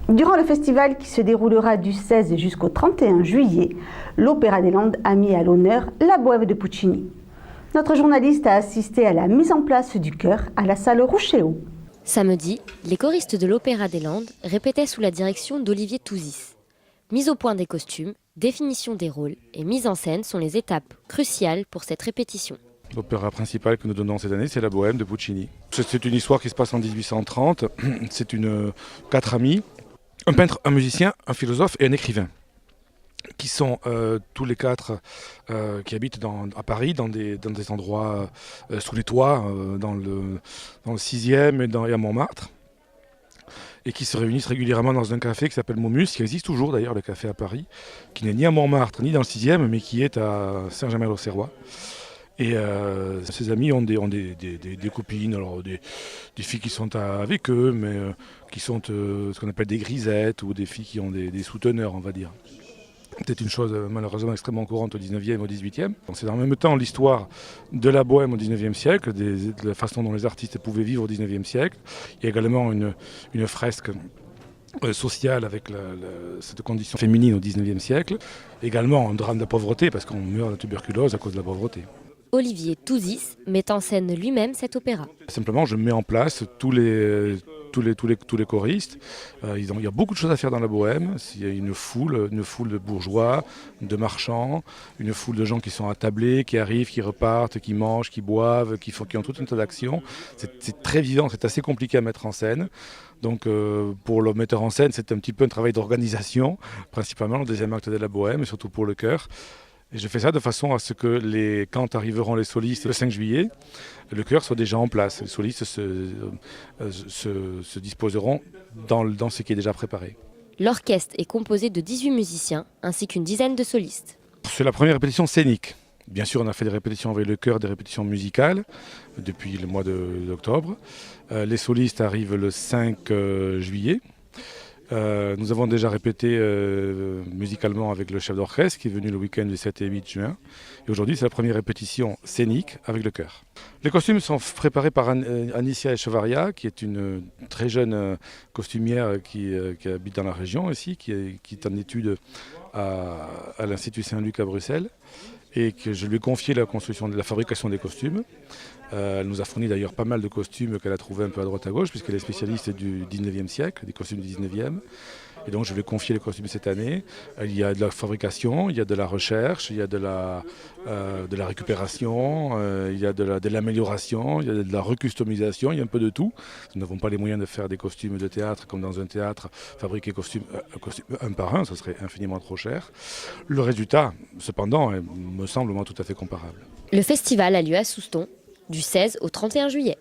Durant le festival qui se déroulera du 16 jusqu'au 31 juillet, l'Opéra des Landes a mis à l'honneur la bohème de Puccini. Notre journaliste a assisté à la mise en place du chœur à la salle Rouchéo. Samedi, les choristes de l'Opéra des Landes répétaient sous la direction d'Olivier Touzis. Mise au point des costumes, définition des rôles et mise en scène sont les étapes cruciales pour cette répétition. L'opéra principal que nous donnons cette année, c'est la Bohème de Puccini. C'est une histoire qui se passe en 1830. C'est quatre amis, un peintre, un musicien, un philosophe et un écrivain, qui sont tous les quatre qui habitent à Paris, dans des endroits sous les toits, dans le 6e et à Montmartre, et qui se réunissent régulièrement dans un café qui s'appelle Momus, qui existe toujours d'ailleurs, le café à Paris, qui n'est ni à Montmartre ni dans le 6e, mais qui est à Saint-Germain-l'Auxerrois. Et ces amis ont des copines, alors des filles qui sont avec eux, mais qui sont ce qu'on appelle des grisettes, ou des filles qui ont des souteneurs, on va dire. Peut-être une chose malheureusement extrêmement courante au 19e et au 18e. C'est en même temps l'histoire de la bohème au 19e siècle, de la façon dont les artistes pouvaient vivre au 19e siècle. Il y a également une fresque sociale avec cette condition féminine au 19e siècle. Également un drame de la pauvreté, parce qu'on meurt de tuberculose à cause de la pauvreté. Olivier Touzis met en scène lui-même cet opéra. Simplement, je mets en place tous les choristes. Il y a beaucoup de choses à faire dans la bohème. Il y a une foule de bourgeois, de marchands, une foule de gens qui sont attablés, qui arrivent, qui repartent, qui mangent, qui boivent, qui ont toute une tas d'actions. C'est très vivant, c'est assez compliqué à mettre en scène. Donc pour le metteur en scène, c'est un petit peu un travail d'organisation, principalement le deuxième acte de la bohème, et surtout pour le chœur. Et je fais ça de façon à ce que quand arriveront les solistes le 5 juillet, le chœur soit déjà en place. Les solistes se disposeront dans ce qui est déjà préparé. L'orchestre est composé de 18 musiciens ainsi qu'une dizaine de solistes. C'est la première répétition scénique. Bien sûr, on a fait des répétitions avec le chœur, des répétitions musicales depuis le mois d'octobre. Les solistes arrivent le 5 juillet. Nous avons déjà répété musicalement avec le chef d'orchestre qui est venu le week-end du 7 et 8 juin. Et aujourd'hui, c'est la première répétition scénique avec le chœur. Les costumes sont préparés par Anicia Echevarria, qui est une très jeune costumière qui habite dans la région ici, qui est en études à l'Institut Saint-Luc à Bruxelles. Et que je lui ai confié la fabrication des costumes. Elle nous a fourni d'ailleurs pas mal de costumes qu'elle a trouvés un peu à droite à gauche, puisqu'elle est spécialiste du 19e siècle, des costumes du 19e. Et donc je lui ai confié les costumes cette année. Il y a de la fabrication, il y a de la recherche, il y a de la récupération, il y a de l'amélioration, il y a de la recustomisation, il y a un peu de tout. Nous n'avons pas les moyens de faire des costumes de théâtre comme dans un théâtre, fabriquer un costume un par un, ça serait infiniment trop cher. Le résultat, cependant, me semble moi tout à fait comparable. Le festival a lieu à Souston du 16 au 31 juillet.